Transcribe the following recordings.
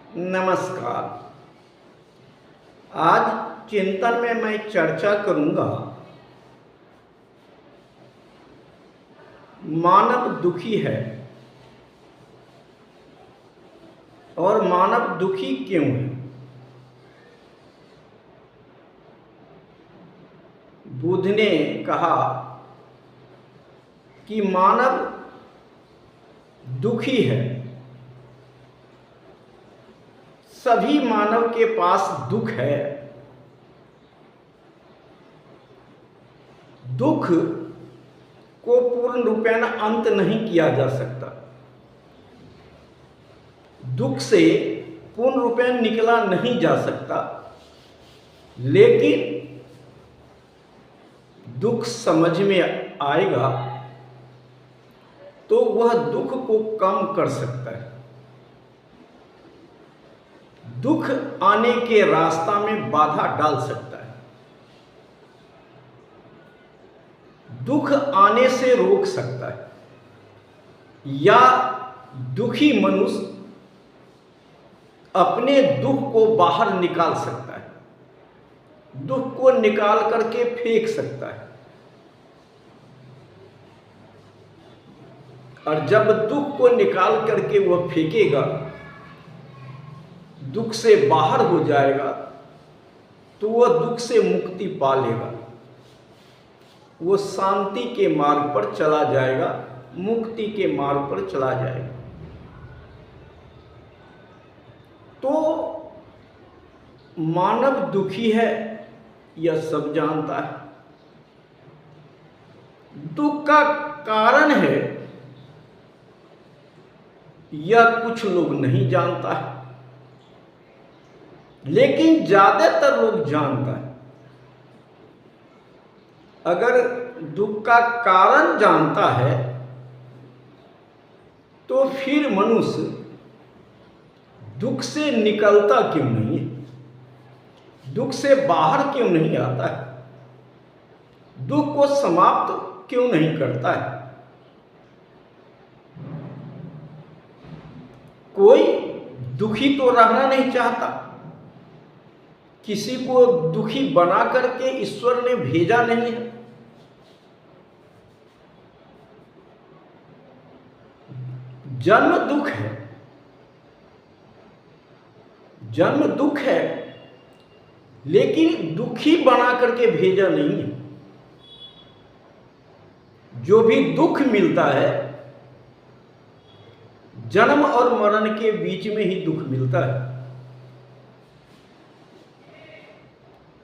नमस्कार। आज चिंतन में मैं चर्चा करूंगा मानव दुखी है और मानव दुखी क्यों है। बुद्ध ने कहा कि मानव दुखी है। सभी मानव के पास दुख है। दुख को पूर्ण रूपेण अंत नहीं किया जा सकता। दुख से पूर्ण रूपेण निकला नहीं जा सकता, लेकिन दुख समझ में आएगा तो वह दुख को कम कर सकता है। दुख आने के रास्ता में बाधा डाल सकता है, दुख आने से रोक सकता है, या दुखी मनुष्य अपने दुख को बाहर निकाल सकता है, दुख को निकाल करके फेंक सकता है। और जब दुख को निकाल करके वह फेंकेगा, दुख से बाहर हो जाएगा, तो वह दुख से मुक्ति पा लेगा। वो शांति के मार्ग पर चला जाएगा, मुक्ति के मार्ग पर चला जाएगा। तो मानव दुखी है, यह सब जानता है। दुख का कारण है यह कुछ लोग नहीं जानता है, लेकिन ज्यादातर लोग जानता है। अगर दुख का कारण जानता है तो फिर मनुष्य दुख से निकलता क्यों नहीं है, दुख से बाहर क्यों नहीं आता है, दुख को समाप्त क्यों नहीं करता है। कोई दुखी तो रहना नहीं चाहता। किसी को दुखी बना करके ईश्वर ने भेजा नहीं है। जन्म दुख है, जन्म दुख है, लेकिन दुखी बना करके भेजा नहीं है। जो भी दुख मिलता है, जन्म और मरण के बीच में ही दुख मिलता है।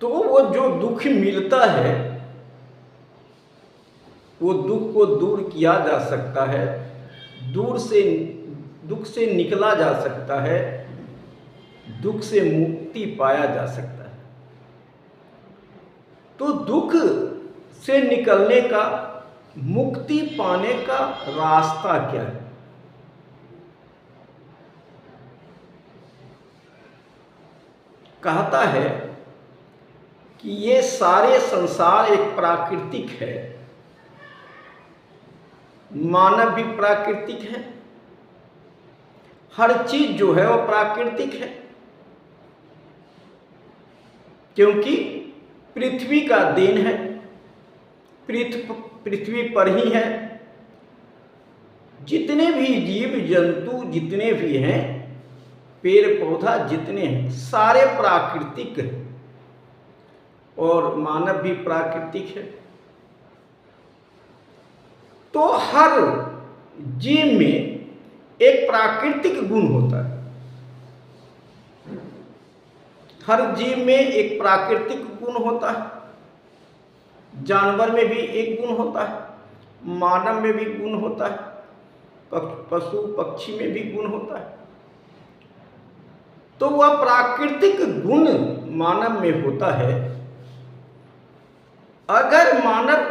तो वो जो दुख मिलता है, वो दुख को दूर किया जा सकता है, दुख से निकला जा सकता है, दुख से मुक्ति पाया जा सकता है। तो दुख से निकलने का, मुक्ति पाने का रास्ता क्या है? कहता है कि ये सारे संसार एक प्राकृतिक है, मानव भी प्राकृतिक है, हर चीज जो है वो प्राकृतिक है, क्योंकि पृथ्वी का देन है, पृथ्वी पर ही है। जितने भी जीव जंतु जितने भी हैं, पेड़ पौधा जितने हैं, सारे प्राकृतिक हैं और मानव भी प्राकृतिक है। तो हर जीव में एक प्राकृतिक गुण होता है। हर जीव में एक प्राकृतिक गुण होता है। जानवर में भी एक गुण होता है, मानव में भी गुण होता है, पशु पक्षी में भी गुण होता है। तो वह प्राकृतिक गुण मानव में होता है। अगर मानव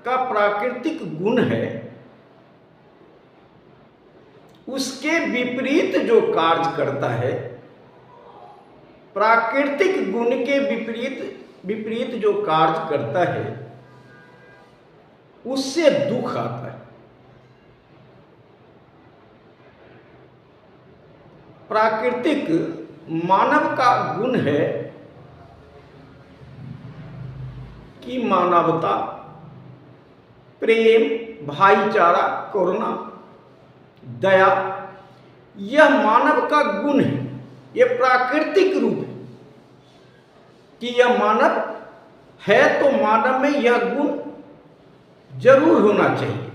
का प्राकृतिक गुण है, उसके विपरीत जो कार्य करता है, प्राकृतिक गुण के विपरीत जो कार्य करता है, उससे दुख आता है। प्राकृतिक मानव का गुण है कि मानवता, प्रेम, भाईचारा, करुणा, दया, यह मानव का गुण है। यह प्राकृतिक रूप है कि यह मानव है, तो मानव में यह गुण जरूर होना चाहिए।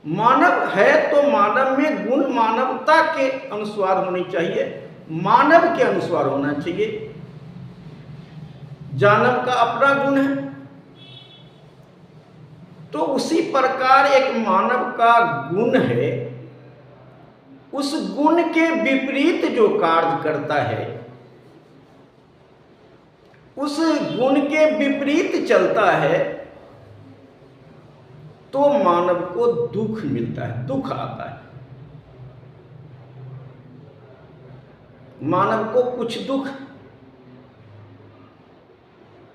मानव है तो मानव में गुण मानवता के अनुसार होने चाहिए, मानव के अनुसार होना चाहिए। जानव का अपना गुण है, तो उसी प्रकार एक मानव का गुण है। उस गुण के विपरीत जो कार्य करता है, उस गुण के विपरीत चलता है, तो मानव को दुख मिलता है, दुख आता है। मानव को कुछ दुख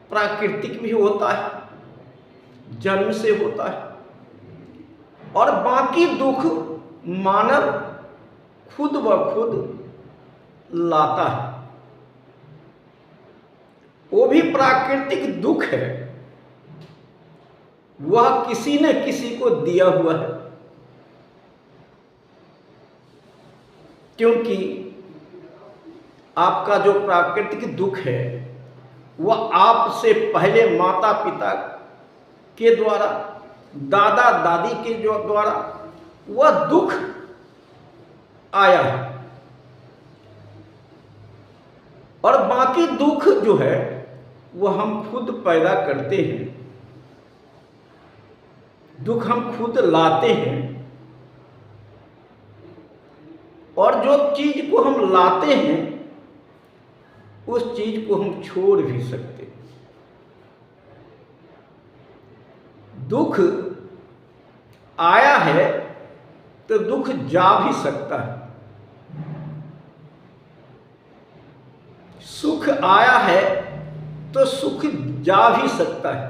प्राकृतिक भी होता है, जन्म से होता है, और बाकी दुख मानव खुद ब खुद लाता है। वो भी प्राकृतिक दुख है, वह किसी न किसी को दिया हुआ है। क्योंकि आपका जो प्राकृतिक दुख है वह आपसे पहले माता पिता के द्वारा, दादा दादी के जो द्वारा वह दुख आया है, और बाकी दुख जो है वह हम खुद पैदा करते हैं, दुख हम खुद लाते हैं। और जो चीज को हम लाते हैं उस चीज को हम छोड़ भी सकते हैं। दुख आया है तो दुख जा भी सकता है, सुख आया है तो सुख जा भी सकता है।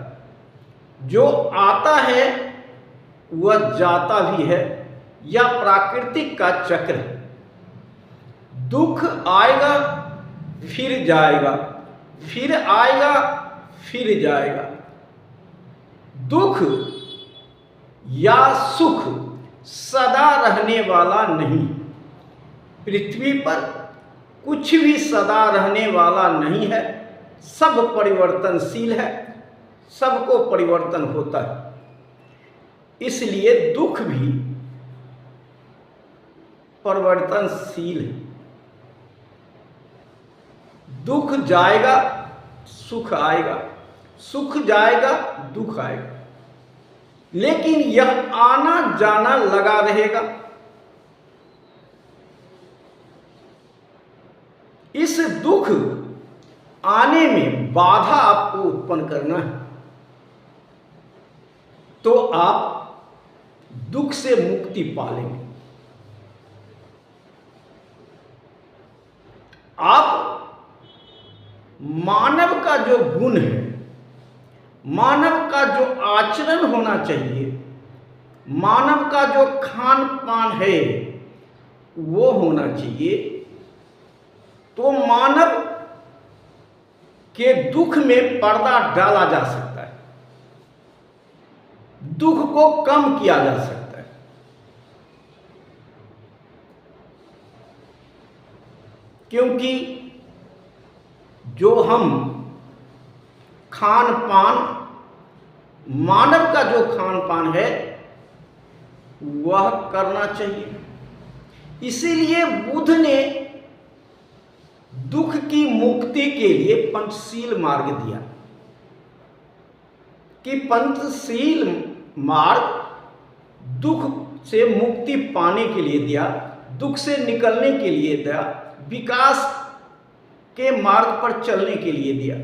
जो आता है वह जाता भी है, यह प्राकृतिक का चक्र है। दुख आएगा फिर जाएगा, फिर आएगा फिर जाएगा। दुख या सुख सदा रहने वाला नहीं। पृथ्वी पर कुछ भी सदा रहने वाला नहीं है, सब परिवर्तनशील है, सबको परिवर्तन होता है। इसलिए दुख भी परिवर्तनशील है। दुख जाएगा, सुख आएगा, सुख जाएगा, दुख आएगा, लेकिन यह आना जाना लगा रहेगा। इस दुख आने में बाधा आपको उत्पन्न करना है, तो आप दुख से मुक्ति पालेंगे। आप मानव का जो गुण है, मानव का जो आचरण होना चाहिए, मानव का जो खान पान है वो होना चाहिए, तो मानव के दुख में पर्दा डाला जा सकता है, दुख को कम किया जा सकता है। क्योंकि जो हम खान पान, मानव का जो खान पान है वह करना चाहिए। इसीलिए बुद्ध ने दुख की मुक्ति के लिए पंचशील मार्ग दिया, कि पंचशील मार्ग दुख से मुक्ति पाने के लिए दिया, दुख से निकलने के लिए दिया, विकास के मार्ग पर चलने के लिए दिया।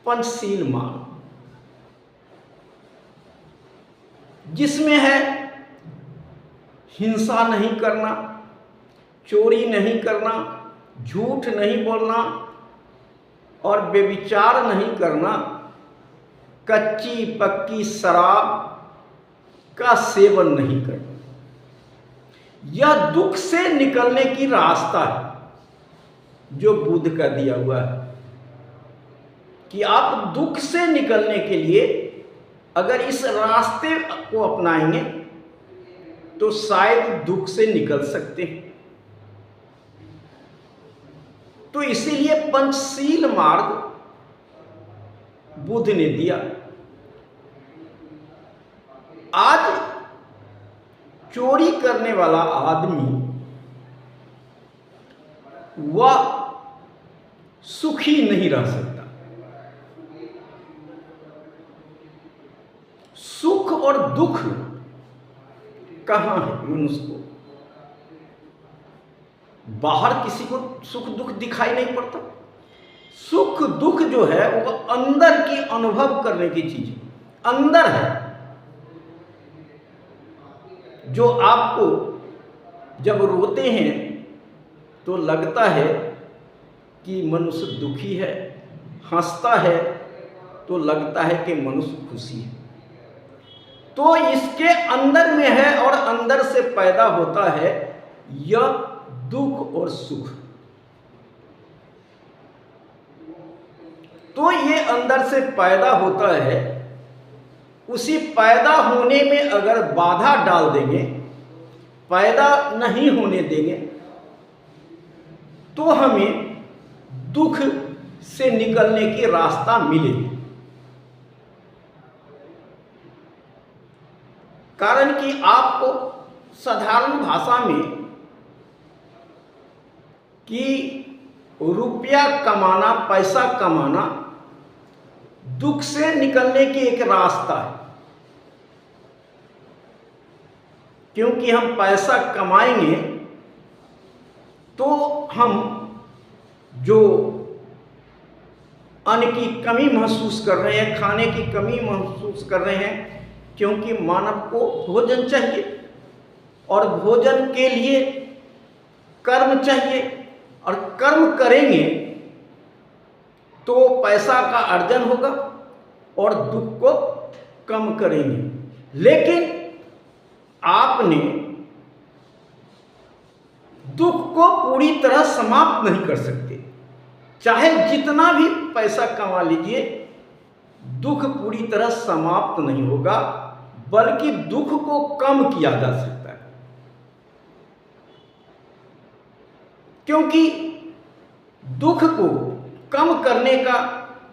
पंचशील मार्ग जिसमें है हिंसा नहीं करना, चोरी नहीं करना, झूठ नहीं बोलना और व्यभिचार नहीं करना, कच्ची पक्की शराब का सेवन नहीं करना। यह दुख से निकलने की रास्ता है। जो बुद्ध का दिया हुआ है कि आप दुख से निकलने के लिए अगर इस रास्ते को अपनाएंगे तो शायद दुख से निकल सकते हैं। तो इसीलिए पंचशील मार्ग बुद्ध ने दिया। आज चोरी करने वाला आदमी वह सुखी नहीं रह सकता। सुख और दुख कहाँ है मनुष्य को? बाहर किसी को सुख दुख दिखाई नहीं पड़ता। सुख दुख जो है वो अंदर की अनुभव करने की चीज है, अंदर है। जो आपको जब रोते हैं तो लगता है कि मनुष्य दुखी है, हंसता है तो लगता है कि मनुष्य खुशी है। तो इसके अंदर में है और अंदर से पैदा होता है यह दुख और सुख। तो ये अंदर से पैदा होता है, उसी पैदा होने में अगर बाधा डाल देंगे, पैदा नहीं होने देंगे, तो हमें दुख से निकलने की रास्ता मिलेगी। कारण कि आपको साधारण भाषा में कि रुपया कमाना, पैसा कमाना दुख से निकलने की एक रास्ता है। क्योंकि हम पैसा कमाएंगे तो हम जो अन्न की कमी महसूस कर रहे हैं, खाने की कमी महसूस कर रहे हैं, क्योंकि मानव को भोजन चाहिए और भोजन के लिए कर्म चाहिए, और कर्म करेंगे तो पैसा का अर्जन होगा और दुख को कम करेंगे। लेकिन आपने दुख को पूरी तरह समाप्त नहीं कर सकते। चाहे जितना भी पैसा कमा लीजिए, दुख पूरी तरह समाप्त नहीं होगा, बल्कि दुख को कम किया जा सकता है। क्योंकि दुख को कम करने का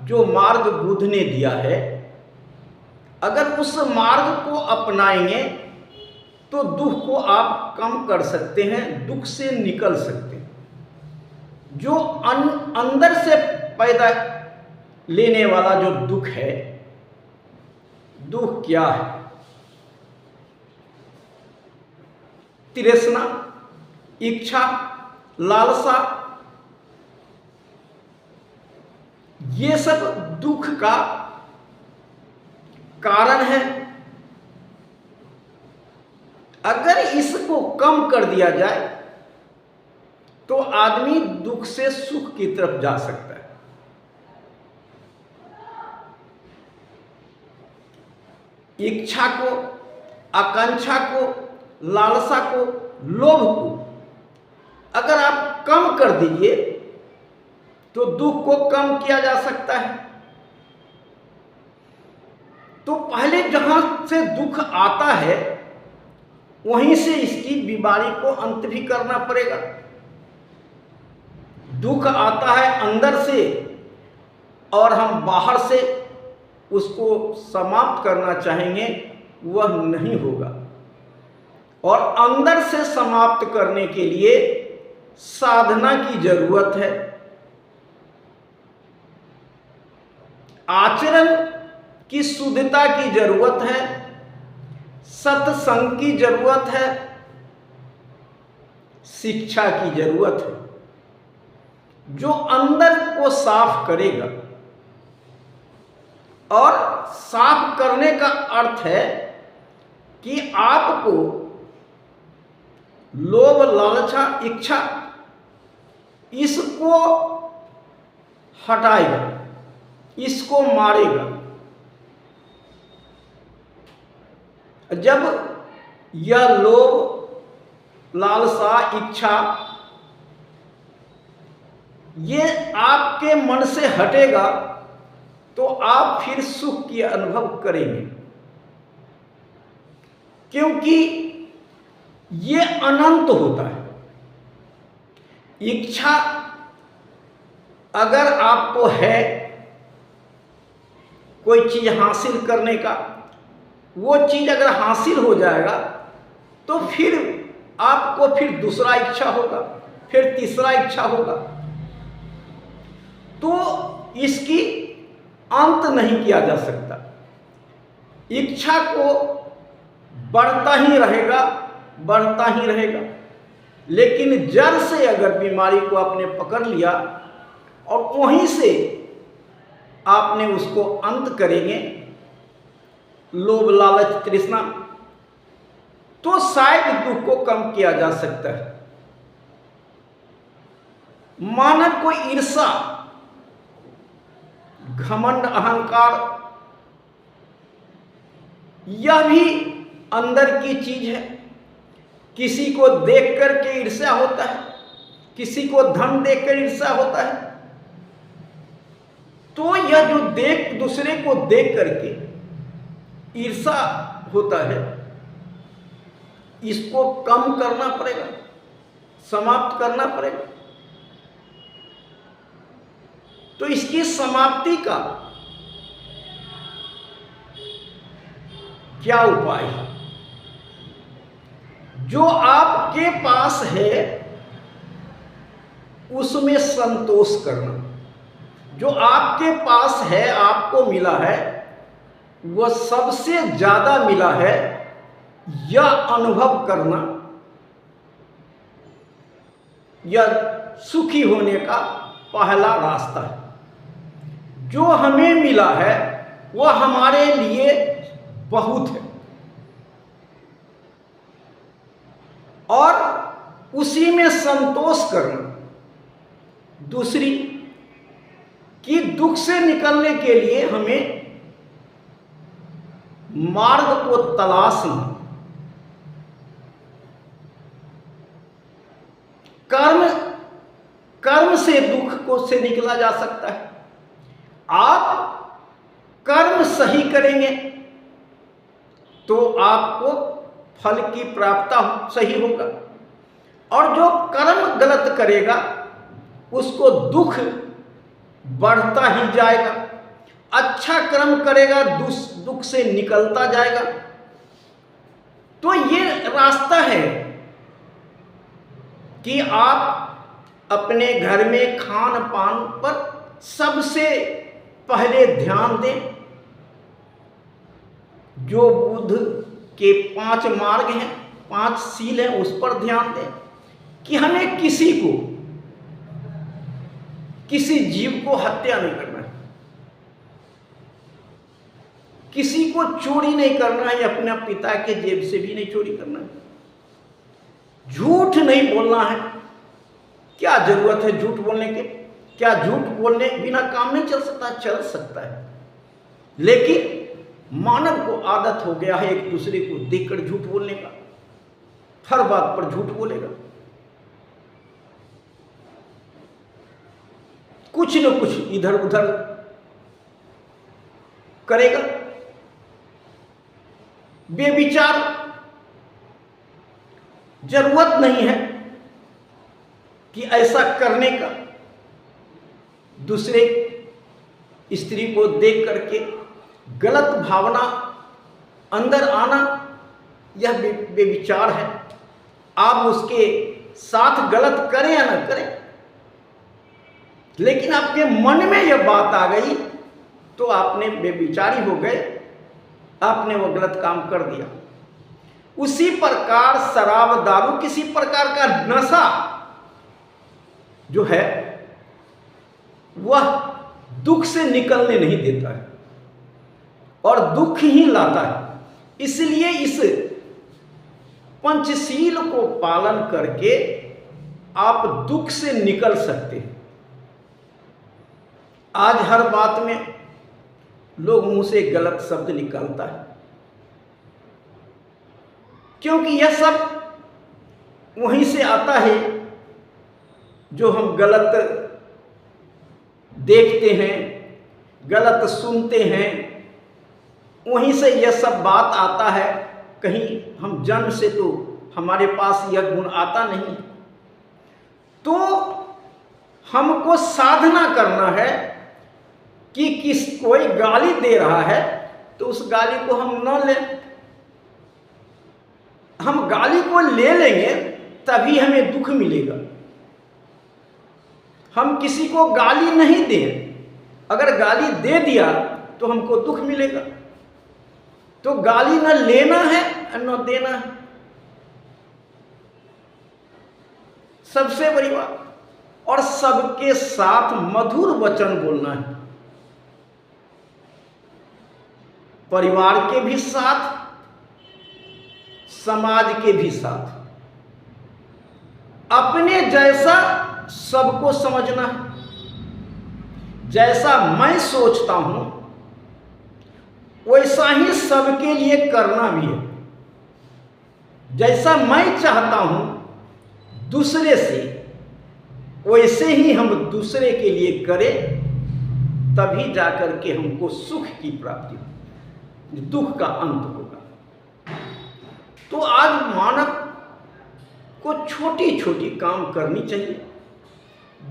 जो मार्ग बुद्ध ने दिया है, अगर उस मार्ग को अपनाएंगे तो दुख को आप कम कर सकते हैं, दुख से निकल सकते हैं। जो अंदर से पैदा लेने वाला जो दुख है, दुख क्या है? तृष्णा, इच्छा, लालसा, ये सब दुख का कारण है। अगर इसको कम कर दिया जाए तो आदमी दुख से सुख की तरफ जा सकता है। इच्छा को, आकांक्षा को, लालसा को, लोभ को अगर आप कम कर दीजिए तो दुख को कम किया जा सकता है। तो पहले जहां से दुख आता है वहीं से इसकी बीमारी को अंत भी करना पड़ेगा। दुख आता है अंदर से और हम बाहर से उसको समाप्त करना चाहेंगे, वह नहीं होगा। और अंदर से समाप्त करने के लिए साधना की जरूरत है, आचरण की शुद्धता की जरूरत है, सत्संग की जरूरत है, शिक्षा की जरूरत है, जो अंदर को साफ करेगा। और साफ करने का अर्थ है कि आपको लोभ, लालसा, इच्छा इसको हटाएगा, इसको मारेगा। जब यह लोभ, लालसा, इच्छा ये आपके मन से हटेगा तो आप फिर सुख की अनुभव करेंगे, क्योंकि ये अनंत होता है। इच्छा अगर आपको है कोई चीज हासिल करने का, वो चीज अगर हासिल हो जाएगा तो फिर आपको फिर दूसरा इच्छा होगा, फिर तीसरा इच्छा होगा, तो इसकी अंत नहीं किया जा सकता। इच्छा को बढ़ता ही रहेगा, बढ़ता ही रहेगा, लेकिन जड़ से अगर बीमारी को आपने पकड़ लिया और वहीं से आपने उसको अंत करेंगे, लोभ लालच तृष्णा, तो शायद दुख को कम किया जा सकता है। मानव को ईर्षा, घमंड, अहंकार, यह भी अंदर की चीज है। किसी को देख करके ईर्ष्या होता है, किसी को धन देखकर ईर्ष्या होता है। तो यह जो दूसरे को देख करके ईर्ष्या होता है, इसको कम करना पड़ेगा, समाप्त करना पड़ेगा। तो इसकी समाप्ति का क्या उपाय है? जो आपके पास है उसमें संतोष करना। जो आपके पास है, आपको मिला है, वह सबसे ज्यादा मिला है, यह अनुभव करना, यह सुखी होने का पहला रास्ता है। जो हमें मिला है वह हमारे लिए बहुत है, और उसी में संतोष करना। दूसरी कि दुख से निकलने के लिए हमें मार्ग को तलाशना। कर्म से दुख को से निकला जा सकता है। आप कर्म सही करेंगे तो आपको फल की प्राप्ति सही होगा, और जो कर्म गलत करेगा उसको दुख बढ़ता ही जाएगा। अच्छा कर्म करेगा, दुख से निकलता जाएगा। तो ये रास्ता है कि आप अपने घर में खान पान पर सबसे पहले ध्यान दें। जो बुद्ध के 5 मार्ग हैं, 5 सील हैं, उस पर ध्यान दें कि हमें किसी जीव को हत्या नहीं करना है, किसी को चोरी नहीं करना है, अपने पिता के जेब से भी नहीं चोरी करना है, झूठ नहीं बोलना है। क्या जरूरत है झूठ बोलने के? क्या झूठ बोलने बिना काम नहीं चल सकता? चल सकता है, लेकिन मानव को आदत हो गया है एक दूसरे को देखकर झूठ बोलने का, हर बात पर झूठ बोलेगा, कुछ न कुछ इधर उधर करेगा। बेविचार, जरूरत नहीं है कि ऐसा करने का। दूसरे स्त्री को देख करके गलत भावना अंदर आना, यह बेविचार है। आप उसके साथ गलत करें या न करें, लेकिन आपके मन में यह बात आ गई तो आपने बेविचारी हो गए, आपने वो गलत काम कर दिया। उसी प्रकार शराब, दारू, किसी प्रकार का नशा जो है वह दुख से निकलने नहीं देता है और दुख ही लाता है। इसलिए इस पंचशील को पालन करके आप दुख से निकल सकते हैं। आज हर बात में लोग मुंह से गलत शब्द निकालता है, क्योंकि यह सब वहीं से आता है जो हम गलत देखते हैं, गलत सुनते हैं, वहीं से यह सब बात आता है। कहीं हम जन्म से तो हमारे पास यह गुण आता नहीं। तो हमको साधना करना है कि कोई गाली दे रहा है तो उस गाली को हम न लें। हम गाली को ले लेंगे तभी हमें दुख मिलेगा। हम किसी को गाली नहीं दें, अगर गाली दे दिया तो हमको दुख मिलेगा। तो गाली न लेना है न देना है, सबसे बड़ी बात। और सबके साथ मधुर वचन बोलना है, परिवार के भी साथ, समाज के भी साथ। अपने जैसा सबको समझना है। जैसा मैं सोचता हूं वैसा ही सबके लिए करना भी है। जैसा मैं चाहता हूं दूसरे से, वैसे ही हम दूसरे के लिए करें, तभी जाकर के हमको सुख की प्राप्ति होगी, दुख का अंत होगा। तो आज मानव को छोटी छोटी काम करनी चाहिए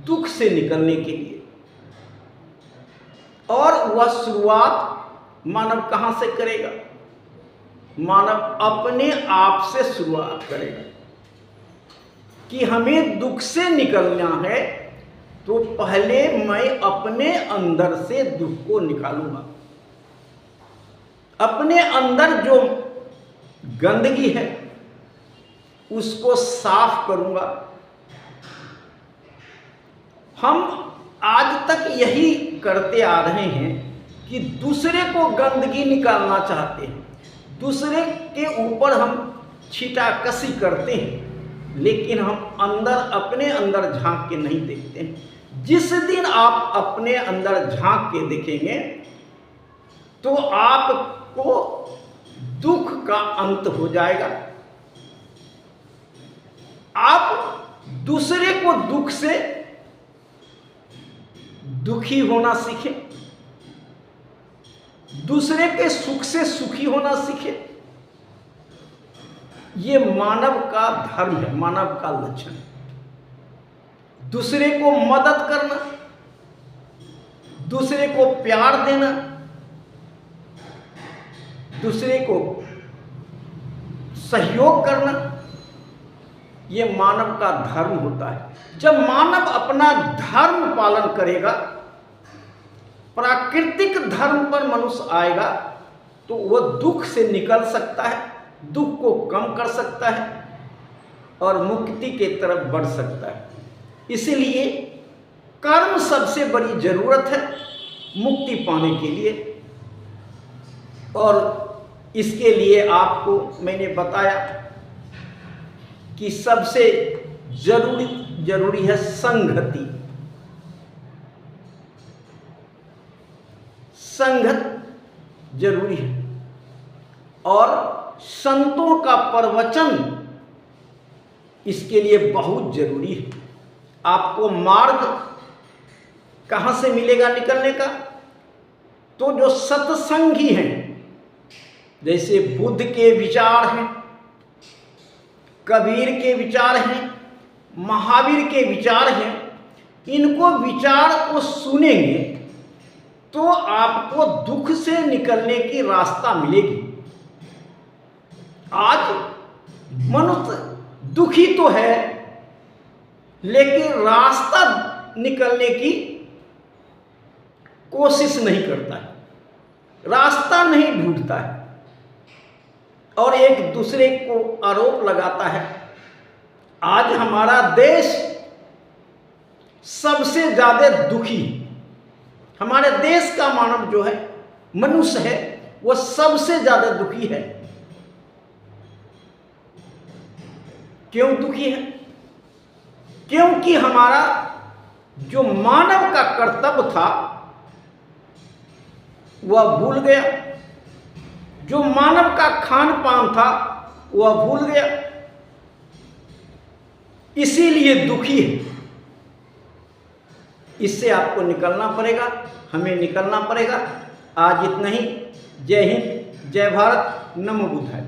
दुख से निकलने के लिए। और वह शुरुआत मानव कहां से करेगा? मानव अपने आप से शुरुआत करेगा कि हमें दुख से निकलना है, तो पहले मैं अपने अंदर से दुख को निकालूंगा। अपने अंदर जो गंदगी है उसको साफ करूंगा। हम आज तक यही करते आ रहे हैं कि दूसरे को गंदगी निकालना चाहते हैं, दूसरे के ऊपर हम छीटाकशी करते हैं, लेकिन हम अंदर अपने अंदर झांक के नहीं देखते हैं। जिस दिन आप अपने अंदर झांक के देखेंगे तो आपको दुख का अंत हो जाएगा। आप दूसरे को दुख से दुखी होना सीखें, दूसरे के सुख से सुखी होना सीखें। ये मानव का धर्म है, मानव का लक्षण है। दूसरे को मदद करना, दूसरे को प्यार देना, दूसरे को सहयोग करना, ये मानव का धर्म होता है। जब मानव अपना धर्म पालन करेगा, प्राकृतिक धर्म पर मनुष्य आएगा, तो वह दुख से निकल सकता है, दुख को कम कर सकता है और मुक्ति के तरफ बढ़ सकता है। इसलिए कर्म सबसे बड़ी जरूरत है मुक्ति पाने के लिए। और इसके लिए आपको मैंने बताया कि सबसे जरूरी है संगति। संगत जरूरी है और संतों का प्रवचन इसके लिए बहुत जरूरी है। आपको मार्ग कहां से मिलेगा निकलने का? तो जो सत्संगी हैं, जैसे बुद्ध के विचार हैं, कबीर के विचार हैं, महावीर के विचार हैं, इनको विचार को सुनेंगे तो आपको दुख से निकलने की रास्ता मिलेगी। आज मनुष्य दुखी तो है, लेकिन रास्ता निकलने की कोशिश नहीं करता है, रास्ता नहीं ढूंढता है और एक दूसरे को आरोप लगाता है। आज हमारा देश सबसे ज्यादा दुखी है। हमारे देश का मानव जो है, मनुष्य है, वह सबसे ज्यादा दुखी है। क्यों दुखी है? क्योंकि हमारा जो मानव का कर्तव्य था वह भूल गया, जो मानव का खान पान था वह भूल गया, इसीलिए दुखी है। इससे आपको निकलना पड़ेगा, हमें निकलना पड़ेगा। आज इतना ही। जय हिंद, जय भारत, नमो बुद्धाय।